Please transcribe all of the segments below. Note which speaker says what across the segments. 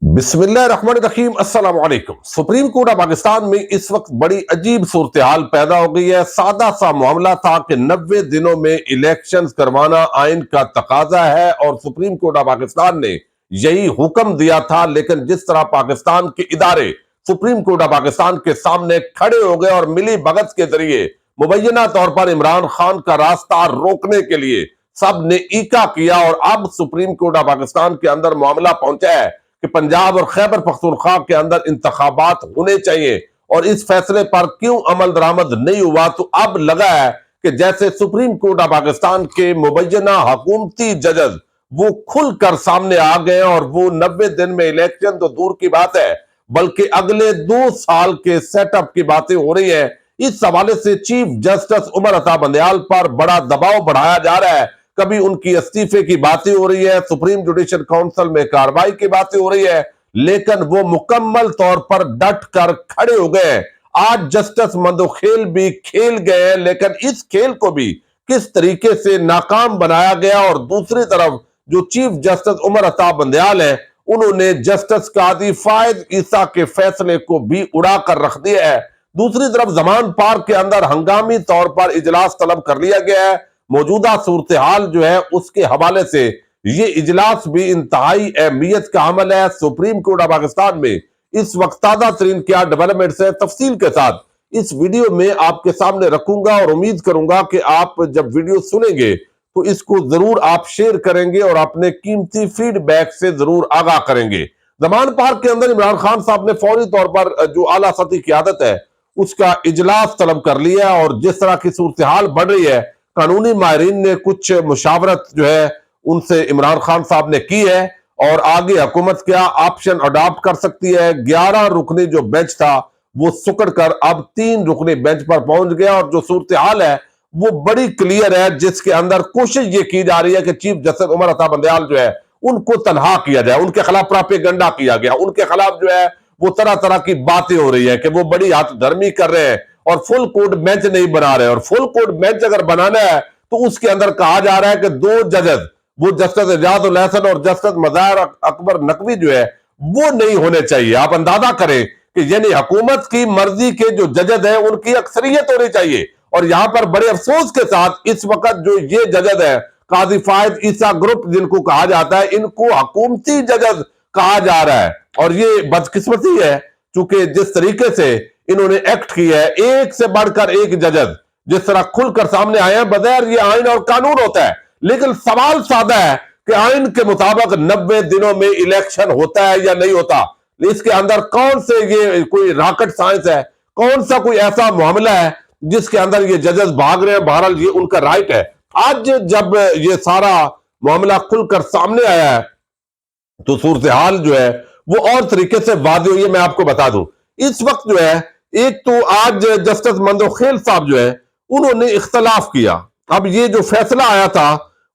Speaker 1: بسم اللہ الرحمن الرحیم۔ السلام علیکم۔ سپریم کورٹ آف پاکستان میں اس وقت بڑی عجیب صورتحال پیدا ہو گئی ہے۔ سادہ سا معاملہ تھا کہ 90 دنوں میں الیکشنز کروانا آئین کا تقاضا ہے اور سپریم کورٹ آف پاکستان نے یہی حکم دیا تھا، لیکن جس طرح پاکستان کے ادارے سپریم کورٹ آف پاکستان کے سامنے کھڑے ہو گئے اور ملی بھگت کے ذریعے مبینہ طور پر عمران خان کا راستہ روکنے کے لیے سب نے ایکا کیا، اور اب سپریم کورٹ آف پاکستان کے اندر معاملہ پہنچا ہے کہ پنجاب اور خیبر پختونخوا کے اندر انتخابات ہونے چاہیے، اور اس فیصلے پر کیوں عمل درآمد نہیں ہوا۔ تو اب لگا ہے کہ جیسے سپریم کورٹ آف پاکستان کے مبینہ حکومتی ججز وہ کھل کر سامنے آ گئے، اور وہ 90 دن میں الیکشن تو دور کی بات ہے بلکہ اگلے 2 سال کے سیٹ اپ کی باتیں ہو رہی ہیں۔ اس حوالے سے چیف جسٹس عمر عطا بندیال پر بڑا دباؤ بڑھایا جا رہا ہے۔ کبھی ان کی استعفے کی باتیں ہو رہی ہے، سپریم جوڈیشل کونسل میں کارروائی کی باتیں ہو رہی ہے، لیکن وہ مکمل طور پر ڈٹ کر کھڑے ہو گئے ہیں۔ آج جسٹس مندوخیل بھی کھیل گئے ہیں، لیکن اس کھیل کو بھی کس طریقے سے ناکام بنایا گیا، اور دوسری طرف جو چیف جسٹس عمر عطا بندیال ہیں انہوں نے جسٹس قاضی فائز عیسیٰ کے فیصلے کو بھی اڑا کر رکھ دیا ہے۔ دوسری طرف زمان پارک کے اندر ہنگامی طور پر اجلاس طلب کر لیا گیا ہے۔ موجودہ صورتحال جو ہے اس کے حوالے سے یہ اجلاس بھی انتہائی اہمیت کا عمل ہے۔ سپریم کورٹ آف پاکستان میں اس وقت تازہ ترین کیا ڈیولپمنٹس ہے، تفصیل کے ساتھ اس ویڈیو میں آپ کے سامنے رکھوں گا، اور امید کروں گا کہ آپ جب ویڈیو سنیں گے تو اس کو ضرور آپ شیئر کریں گے اور اپنے قیمتی فیڈ بیک سے ضرور آگاہ کریں گے۔ زمان پارک کے اندر عمران خان صاحب نے فوری طور پر جو اعلیٰ سطحی قیادت ہے اس کا اجلاس طلب کر لیا، اور جس طرح کی صورتحال بڑھ رہی ہے قانونی ماہرین نے کچھ مشاورت جو ہے ان سے عمران خان صاحب نے کی ہے، اور آگے حکومت کیا آپشن اڈاپٹ کر سکتی ہے۔ 11 رکنی جو بینچ تھا وہ سکڑ کر اب 3 رکنی بینچ پر پہنچ گیا، اور جو صورتحال ہے وہ بڑی کلیئر ہے، جس کے اندر کوشش یہ کی جا رہی ہے کہ چیف جسٹس عمر عطا بندیال جو ہے ان کو تنہا کیا جائے، ان کے خلاف پراپیگنڈا کیا گیا، ان کے خلاف جو ہے وہ طرح طرح کی باتیں ہو رہی ہیں کہ وہ بڑی ہاتھ دھرمی کر رہے ہیں اور فل کوڈ بینچ نہیں بنا رہے، اور فل کوڈ بینچ اگر بنانا ہے تو اس کے اندر کہا جا رہا ہے کہ 2 ججز وہ جسٹس اعجاز الحسن اور جسٹس مظاہر اکبر نقوی جو ہے وہ نہیں ہونے چاہیے۔ آپ اندازہ کریں کہ یعنی حکومت کی مرضی کے جو ججز ہیں ان کی اکثریت ہونی چاہیے، اور یہاں پر بڑے افسوس کے ساتھ اس وقت جو یہ ججز ہیں قاضی فائز عیسیٰ گروپ جن کو کہا جاتا ہے، ان کو حکومتی ججز کہا جا رہا ہے، اور یہ بدقسمتی ہے چونکہ جس طریقے سے انہوں نے ایکٹ کیا ہے، ایک سے بڑھ کر ایک ججز جس طرح کھل کر سامنے آئے ہیں، بظاہر یہ آئین اور قانون ہوتا ہے، لیکن سوال سادہ ہے کہ آئین کے مطابق 90 دنوں میں الیکشن ہوتا ہے یا نہیں ہوتا؟ اس کے اندر کون سے یہ کوئی راکٹ سائنس ہے، کون سا کوئی ایسا معاملہ ہے جس کے اندر یہ ججز بھاگ رہے ہیں؟ بہرحال یہ ان کا رائٹ ہے۔ آج جب یہ سارا معاملہ کھل کر سامنے آیا ہے تو صورتحال جو ہے وہ اور طریقے سے واضح ہوئی ہے۔ میں آپ کو بتا دوں اس وقت جو ہے ایک تو آج جسٹس مندوخیل صاحب جو ہے انہوں نے اختلاف کیا۔ اب یہ جو فیصلہ آیا تھا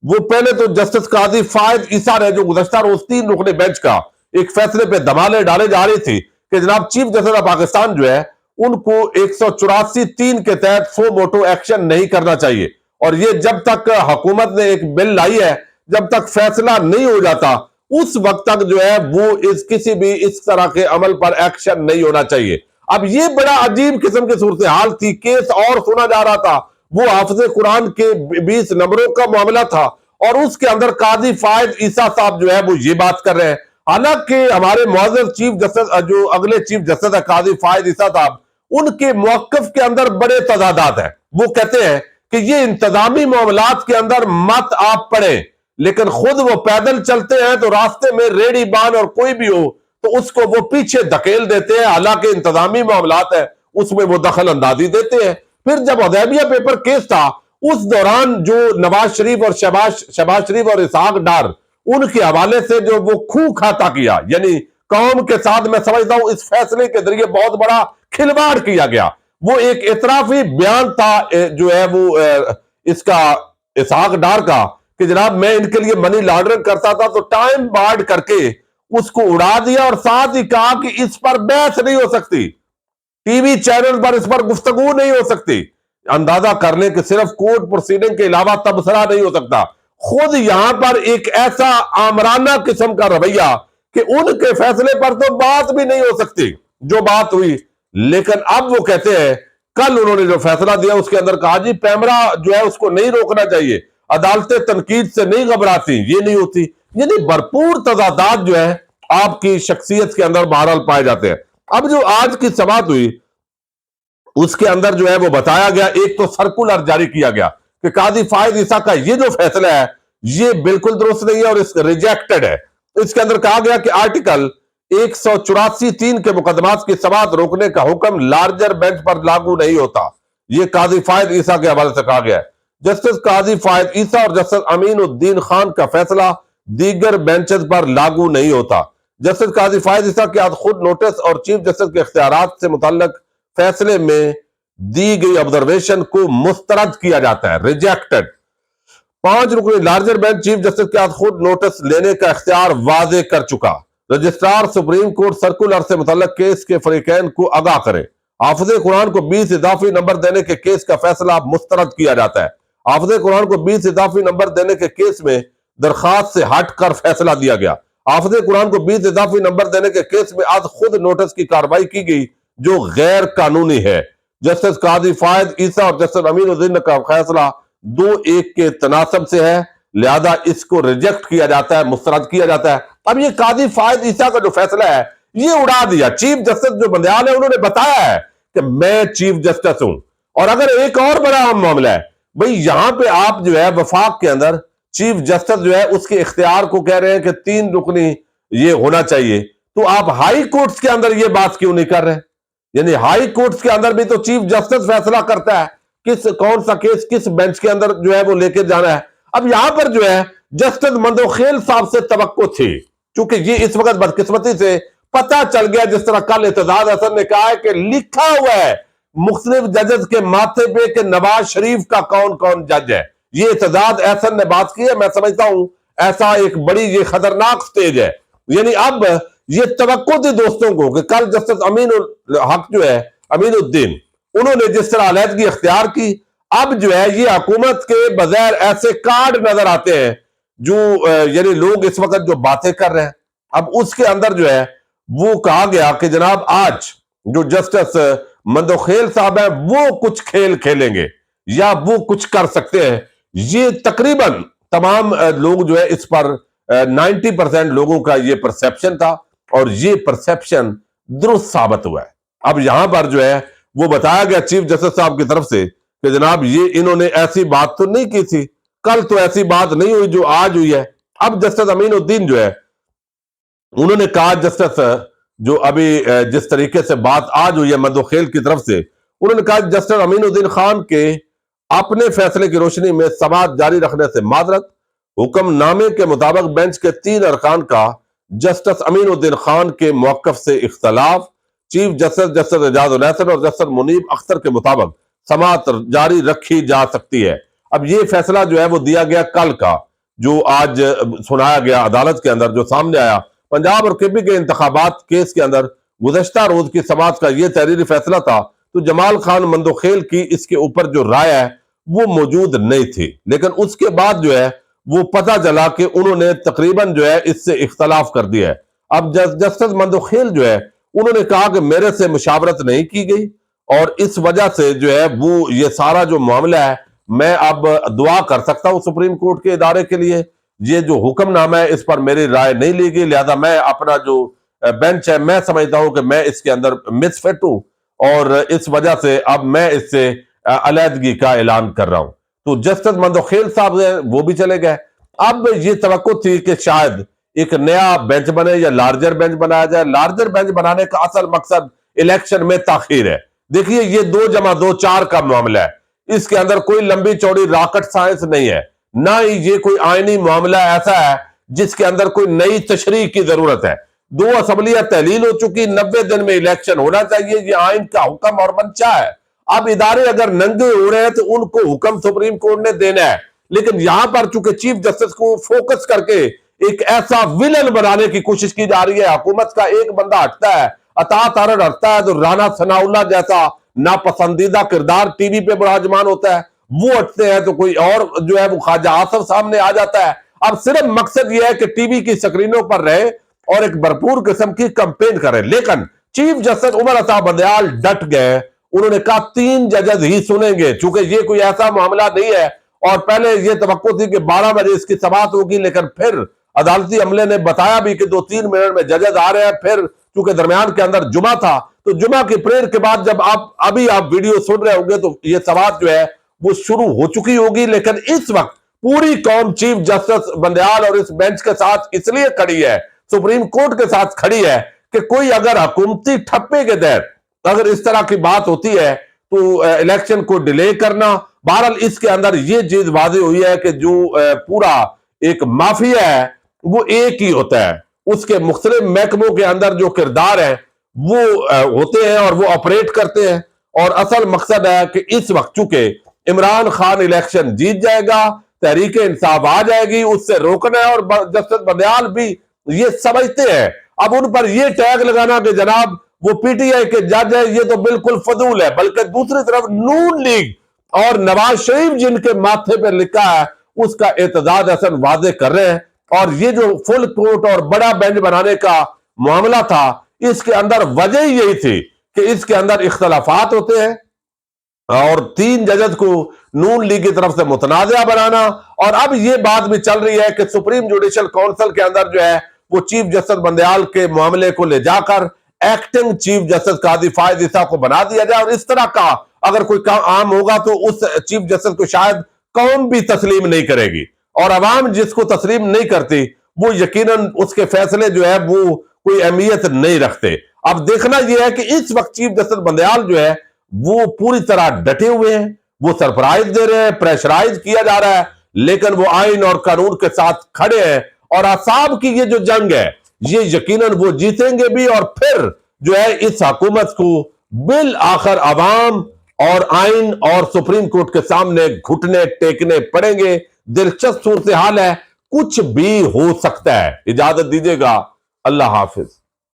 Speaker 1: وہ پہلے تو جسٹس قاضی فائز عیسیٰ نے جو گزشتہ روز 3 رکن بینچ کا ایک فیصلے پہ دمالے ڈالے جا رہی تھی کہ جناب چیف جسٹس آف پاکستان جو ہے ان کو 184(3) کے تحت سو موٹو ایکشن نہیں کرنا چاہیے، اور یہ جب تک حکومت نے ایک بل لائی ہے جب تک فیصلہ نہیں ہو جاتا اس وقت تک جو ہے وہ کسی بھی اس طرح کے عمل پر ایکشن نہیں ہونا چاہیے۔ اب یہ بڑا عجیب قسم کی صورتحال تھی، کیس اور سنا جا رہا تھا، وہ حافظ قرآن کے 20 نمبروں کا معاملہ تھا، اور اس کے اندر قاضی فائز عیسیٰ صاحب جو ہے وہ یہ بات کر رہے ہیں، حالانکہ ہمارے معزز چیف جسٹس جو اگلے چیف جسٹس ہے قاضی فائز عیسیٰ صاحب، ان کے موقف کے اندر بڑے تضادات ہیں۔ وہ کہتے ہیں کہ یہ انتظامی معاملات کے اندر مت آپ پڑھیں، لیکن خود وہ پیدل چلتے ہیں تو راستے میں ریڑی بان اور کوئی بھی ہو تو اس کو وہ پیچھے دھکیل دیتے ہیں، حالانکہ انتظامی معاملات ہے اس میں وہ دخل اندازی دیتے ہیں۔ پھر جب حدیبیہ پیپر کیس تھا اس دوران جو نواز شریف اور شہباز شریف اور اسحاق ڈار ان کے حوالے سے جو وہ خوں کھاتا کیا، یعنی قوم کے ساتھ میں سمجھتا ہوں اس فیصلے کے ذریعے بہت بڑا کھلواڑ کیا گیا۔ وہ ایک اعترافی بیان تھا جو ہے وہ اس کا اسحاق ڈار کا کہ جناب میں ان کے لیے منی لانڈرنگ کرتا تھا تو ٹائم بارڈ کر کے اس کو اڑا دیا، اور ساتھ ہی کہا کہ اس پر بحث نہیں ہو سکتی، ٹی وی چینل پر اس پر گفتگو نہیں ہو سکتی۔ اندازہ کر لیں کہ صرف کورٹ پروسیڈنگ کے علاوہ تبصرہ نہیں ہو سکتا۔ خود یہاں پر ایک ایسا آمرانہ قسم کا رویہ کہ ان کے فیصلے پر تو بات بھی نہیں ہو سکتی جو بات ہوئی، لیکن اب وہ کہتے ہیں کل انہوں نے جو فیصلہ دیا اس کے اندر کہا جی پیمرا جو ہے اس کو نہیں روکنا چاہیے، عدالتیں تنقید سے نہیں گھبراتی، یہ نہیں ہوتی، یعنی بھرپور تضادات جو ہے آپ کی شخصیت کے اندر بہرحال پائے جاتے ہیں۔ اب جو آج کی سماعت ہوئی اس کے اندر جو ہے وہ بتایا گیا، ایک تو سرکولر جاری کیا گیا کہ قاضی فائز عیسیٰ کا یہ جو فیصلہ ہے یہ بالکل درست نہیں ہے اور اس ریجیکٹڈ ہے۔ اس کے اندر کہا گیا کہ آرٹیکل 184(3) کے مقدمات کی سماعت روکنے کا حکم لارجر بینچ پر لاگو نہیں ہوتا، یہ قاضی فائز عیسیٰ کے حوالے سے کہا گیا ہے۔ جسٹس قاضی فائز عیسیٰ اور جسٹس امین الدین خان کا فیصلہ دیگر بینچز پر لاگو نہیں ہوتا۔ جسٹس قاضی فائز عیسیٰ کے ہاتھ خود نوٹس اور چیف جسٹس کے اختیارات سے متعلق فیصلے میں دی گئی آبزرویشن کو مسترد کیا جاتا ہے، ریجیکٹڈ۔ 5 رکنی لارجر بینچ چیف جسٹس کے ہاتھ خود نوٹس لینے کا اختیار واضح کر چکا، رجسٹرار سپریم کورٹ سرکولر سے متعلق کیس کے فریقین کو آگاہ کرے۔ حافظ قرآن کو 20 اضافی نمبر دینے کے کیس کا فیصلہ مسترد کیا جاتا ہے۔ حافظ قرآن کو 20 اضافی نمبر دینے کے کیس میں درخواست سے ہٹ کر فیصلہ دیا گیا۔ حافظ قرآن کو 20 اضافی نمبر دینے کے کیس میں آج خود نوٹس کی کارروائی کی گئی جو غیر قانونی ہے۔ جسٹس قاضی فائز عیسیٰ اور جسٹس امین الدین کا فیصلہ 2-1 کے تناسب سے ہے، لہذا اس کو ریجیکٹ کیا جاتا ہے، مسترد کیا جاتا ہے۔ اب یہ قاضی فائز عیسیٰ کا جو فیصلہ ہے یہ اڑا دیا، چیف جسٹس جو بندیال ہے انہوں نے بتایا ہے کہ میں چیف جسٹس ہوں۔ اور اگر ایک اور بڑا اہم معاملہ ہے بھئی، یہاں پہ آپ جو ہے وفاق کے اندر چیف جسٹس جو ہے اس کے اختیار کو کہہ رہے ہیں کہ 3 رکنی یہ ہونا چاہیے، تو آپ ہائی کورٹس کے اندر یہ بات کیوں نہیں کر رہے؟ یعنی ہائی کورٹس کے اندر بھی تو چیف جسٹس فیصلہ کرتا ہے کون سا کیس کس بینچ کے اندر جو ہے وہ لے کے جانا ہے۔ اب یہاں پر جو ہے جسٹس مندوخیل صاحب سے توقع تھی، چونکہ یہ اس وقت بدقسمتی سے پتہ چل گیا، جس طرح کل اعتزاز احسن نے کہا ہے کہ لکھا ہوا ہے مختلف ججز کے ماتھے پہ کہ نواز شریف کا کون کون جج ہے۔ یہ اعتزاز احسن نے بات کی ہے، میں سمجھتا ہوں ایسا ایک بڑی یہ خطرناک سٹیج ہے۔ یعنی اب یہ توقع تھی دوستوں کو کہ کل جسٹس امین الحق جو ہے امین الدین انہوں نے جس طرح علیحدگی اختیار کی، اب جو ہے یہ حکومت کے بغیر ایسے کارڈ نظر آتے ہیں جو یعنی لوگ اس وقت جو باتیں کر رہے ہیں۔ اب اس کے اندر جو ہے وہ کہا گیا کہ جناب آج جو جسٹس مندوخیل صاحب ہیں وہ کچھ کھیل کھیلیں گے یا وہ کچھ کر سکتے ہیں۔ یہ تقریباً تمام لوگ جو ہے اس پر 90% لوگوں کا یہ پرسیپشن تھا اور یہ پرسیپشن درست ثابت ہوا ہے۔ اب یہاں پر جو ہے وہ بتایا گیا چیف جسٹس صاحب کی طرف سے کہ جناب یہ انہوں نے ایسی بات تو نہیں کی تھی، کل تو ایسی بات نہیں ہوئی جو آج ہوئی ہے۔ اب جسٹس امین الدین جو ہے انہوں نے کہا، جسٹس جو ابھی جس طریقے سے بات آج ہوئی ہے مندوخیل کی طرف سے، انہوں نے کہا جسٹس امین الدین خان کے اپنے فیصلے کی روشنی میں سماعت جاری رکھنے سے معذرت۔ حکم نامے کے مطابق بینچ کے 3 ارکان کا جسٹس امین الدین خان کے موقف سے اختلاف، چیف جسٹس جسٹس اعجاز الحسن اور جسٹس منیب اختر کے مطابق سماعت جاری رکھی جا سکتی ہے۔ اب یہ فیصلہ جو ہے وہ دیا گیا کل کا، جو آج سنایا گیا عدالت کے اندر، جو سامنے آیا پنجاب اور کے پی کے انتخابات کیس کے اندر گزشتہ روز کی سماعت کا یہ تحریری فیصلہ تھا، تو جمال خان مندوخیل کی اس کے اوپر جو رائے ہے وہ موجود نہیں تھی، لیکن اس کے بعد جو ہے وہ پتہ چلا کہ انہوں نے تقریباً جو ہے اس سے اختلاف کر دیا ہے۔ اب جسٹس مندوخیل جو ہے انہوں نے کہا کہ میرے سے مشاورت نہیں کی گئی اور اس وجہ سے جو ہے وہ یہ سارا جو معاملہ ہے میں اب دعا کر سکتا ہوں سپریم کورٹ کے ادارے کے لیے، یہ جو حکم نامہ ہے اس پر میری رائے نہیں لی گئی، لہذا میں اپنا جو بینچ ہے میں سمجھتا ہوں کہ میں اس کے اندر مس فٹ ہوں اور اس وجہ سے اب میں اس سے علیحدگی کا اعلان کر رہا ہوں۔ تو جسٹس مندوخیل صاحب وہ بھی چلے گئے۔ اب یہ توقع تھی کہ شاید ایک نیا بینچ بنے یا لارجر بینچ بنایا جائے۔ لارجر بینچ بنانے کا اصل مقصد الیکشن میں تاخیر ہے۔ دیکھیے یہ 2+2=4 کا معاملہ ہے، اس کے اندر کوئی لمبی چوڑی راکٹ سائنس نہیں ہے، نہ ہی یہ کوئی آئینی معاملہ ایسا ہے جس کے اندر کوئی نئی تشریح کی ضرورت ہے۔ 2 اسمبلیاں تحلیل ہو چکی، 90 دن میں الیکشن ہونا چاہیے، یہ آئین کا حکم اور منشا ہے۔ اب ادارے اگر ننگے ہو رہے ہیں تو ان کو حکم سپریم کورٹ نے دینا ہے، لیکن یہاں پر چونکہ چیف جسٹس کو فوکس کر کے ایک ایسا ویلن بنانے کی کوشش کی جا رہی ہے، حکومت کا ایک بندہ ہٹتا ہے، اطاعت ارد ہٹتا ہے تو رانا ثناء اللہ جیسا ناپسندیدہ کردار ٹی وی پہ براجمان ہوتا ہے، وہ ہٹتے ہیں تو کوئی اور جو ہے وہ خواجہ آصف سامنے آ جاتا ہے۔ اب صرف مقصد یہ ہے کہ ٹی وی کی سکرینوں پر رہے اور ایک بھرپور قسم کی کمپین کریں. لیکن چیف جسٹس عمر عطا بندیال ڈٹ گئے. انہوں نے کہا 3 ججز ہی سنیں گے، چونکہ یہ کوئی ایسا معاملہ نہیں ہے. اور پہلے یہ توقع تھی کہ 12 بجے اس کی سماعت ہوگی، لیکن پھر عدالتی عملے نے بتایا بھی کہ 2-3 منٹ میں ججز آ رہے ہیں. پھر چونکہ درمیان کے اندر جمعہ تھا، تو جمعہ کی پریئر کے بعد جب آپ ویڈیو سن رہے ہوں گے تو یہ سماعت جو ہے وہ شروع ہو چکی ہوگی. لیکن اس وقت پوری قوم چیف جسٹس بندیال اور اس بینچ کے ساتھ اس لیے کھڑی ہے، سپریم کورٹ کے ساتھ کھڑی ہے، کہ کوئی اگر حکومتی ٹھپے کے تحت اگر اس طرح کی بات ہوتی ہے تو الیکشن کو ڈیلے کرنا. بہرحال اس کے اندر یہ چیز واضح ہوئی ہے کہ جو پورا ایک مافیا ہے وہ ایک ہی ہوتا ہے. اس کے مختلف محکموں کے اندر جو کردار ہیں وہ ہوتے ہیں اور وہ آپریٹ کرتے ہیں. اور اصل مقصد ہے کہ اس وقت چونکہ عمران خان الیکشن جیت جائے گا، تحریک انصاف آ جائے گی، اس سے روکنا ہے. اور جسٹس بندیال بھی یہ سمجھتے ہیں. اب ان پر یہ ٹیگ لگانا کہ جناب وہ پی ٹی آئی کے جج ہے، یہ تو بالکل فضول ہے. بلکہ دوسری طرف نون لیگ اور نواز شریف جن کے ماتھے پہ لکھا ہے اس کا اعتزاز حسن واضح کر رہے ہیں. اور یہ جو فل کورٹ اور بڑا بینچ بنانے کا معاملہ تھا، اس کے اندر وجہ یہی تھی کہ اس کے اندر اختلافات ہوتے ہیں اور 3 ججز کو نون لیگ کی طرف سے متنازع بنانا. اور اب یہ بات بھی چل رہی ہے کہ سپریم جوڈیشل کونسل کے اندر جو ہے وہ چیف جسٹس بندیال کے معاملے کو لے جا کر ایکٹنگ چیف جسٹس قاضی فائز عیسیٰ کو بنا دیا جائے. اور اس طرح کا اگر کوئی کام عام ہوگا تو اس چیف جسٹس کو شاید قوم بھی تسلیم نہیں کرے گی، اور عوام جس کو تسلیم نہیں کرتی وہ یقیناً اس کے فیصلے جو ہے وہ کوئی اہمیت نہیں رکھتے. اب دیکھنا یہ ہے کہ اس وقت چیف جسٹس بندیال جو ہے وہ پوری طرح ڈٹے ہوئے ہیں، وہ سرپرائز دے رہے ہیں، پریشرائز کیا جا رہا ہے، لیکن وہ آئین اور قانون کے ساتھ کھڑے ہیں. اور اعصاب کی یہ جو جنگ ہے یہ یقیناً وہ جیتیں گے بھی. اور پھر جو ہے اس حکومت کو بالآخر عوام اور آئین اور سپریم کورٹ کے سامنے گھٹنے ٹیکنے پڑیں گے. دلچسپ صورتحال ہے، کچھ بھی ہو سکتا ہے. اجازت دیجیے گا، اللہ حافظ.